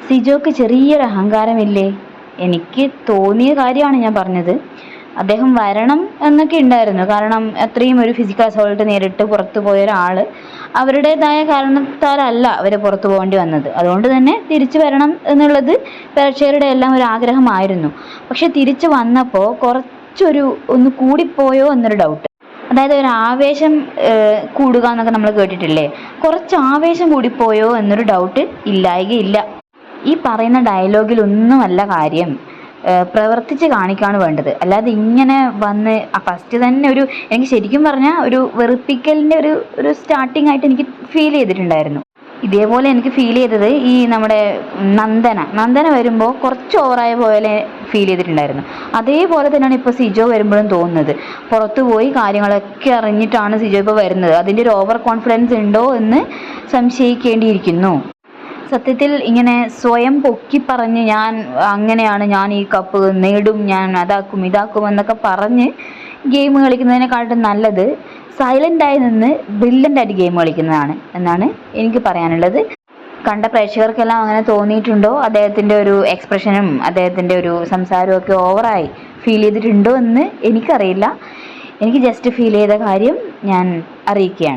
സിജോക്ക് ചെറിയൊരു അഹങ്കാരമില്ലേ? എനിക്ക് തോന്നിയ കാര്യമാണ് ഞാൻ പറഞ്ഞത്. അദ്ദേഹം വരണം എന്നൊക്കെ ഉണ്ടായിരുന്നു. കാരണം അത്രയും ഒരു ഫിസിക്കൽ അസോൾട്ട് നേരിട്ട് പുറത്തു പോയ ഒരാൾ അവരുടേതായ കാരണത്താലല്ല അവർ പുറത്തു പോകേണ്ടി വന്നത്. അതുകൊണ്ട് തന്നെ തിരിച്ചു വരണം എന്നുള്ളത് പ്രേക്ഷകരുടെ എല്ലാം ഒരു ആഗ്രഹമായിരുന്നു. പക്ഷെ തിരിച്ചു വന്നപ്പോൾ കുറച്ചൊരു ഒന്ന് കൂടിപ്പോയോ എന്നൊരു ഡൗട്ട്. അതായത് ഒരു ആവേശം കൂടുക എന്നൊക്കെ നമ്മൾ കേട്ടിട്ടില്ലേ? കുറച്ച് ആവേശം കൂടിപ്പോയോ എന്നൊരു ഡൗട്ട് ഇല്ലായികയില്ല. ഈ പറയുന്ന ഡയലോഗിലൊന്നുമല്ല കാര്യം, പ്രവർത്തിച്ച് കാണിക്കാണ് വേണ്ടത്. അല്ലാതെ ഇങ്ങനെ വന്ന് ഫസ്റ്റ് തന്നെ എനിക്ക് ശരിക്കും പറഞ്ഞാൽ ഒരു വെറുപ്പിക്കലിൻ്റെ ഒരു സ്റ്റാർട്ടിംഗ് ആയിട്ട് എനിക്ക് ഫീൽ ചെയ്തിട്ടുണ്ടായിരുന്നു. ഇതേപോലെ എനിക്ക് ഫീൽ ചെയ്തത് ഈ നമ്മുടെ നന്ദന വരുമ്പോൾ കുറച്ച് ഓവറായ പോലെ ഫീൽ ചെയ്തിട്ടുണ്ടായിരുന്നു. അതേപോലെ തന്നെയാണ് ഇപ്പോൾ സിജോ വരുമ്പോഴും തോന്നുന്നത്. പുറത്തു പോയി കാര്യങ്ങളൊക്കെ അറിഞ്ഞിട്ടാണ് സിജോ ഇപ്പോൾ വരുന്നത്. അതിൻ്റെ ഒരു ഓവർ കോൺഫിഡൻസ് ഉണ്ടോ എന്ന് സംശയിക്കേണ്ടിയിരിക്കുന്നു. സത്യത്തിൽ ഇങ്ങനെ സ്വയം പൊക്കി പറഞ്ഞ് ഞാൻ ഈ കപ്പ് നേടും, ഞാൻ അതാക്കും ഇതാക്കും എന്നൊക്കെ പറഞ്ഞ് ഗെയിം കളിക്കുന്നതിനെക്കാട്ടും നല്ലത് സൈലൻ്റായി നിന്ന് ബ്രില്യൻ്റായിട്ട് ഗെയിം കളിക്കുന്നതാണ് എന്നാണ് എനിക്ക് പറയാനുള്ളത്. കണ്ട പ്രേക്ഷകർക്കെല്ലാം അങ്ങനെ തോന്നിയിട്ടുണ്ടോ? അദ്ദേഹത്തിൻ്റെ ഒരു എക്സ്പ്രഷനും അദ്ദേഹത്തിൻ്റെ ഒരു സംസാരവും ഒക്കെ ഓവറായി ഫീൽ ചെയ്തിട്ടുണ്ടോ എന്ന് എനിക്കറിയില്ല. എനിക്ക് ജസ്റ്റ് ഫീൽ ചെയ്ത കാര്യം ഞാൻ അറിയിക്കുകയാണ്.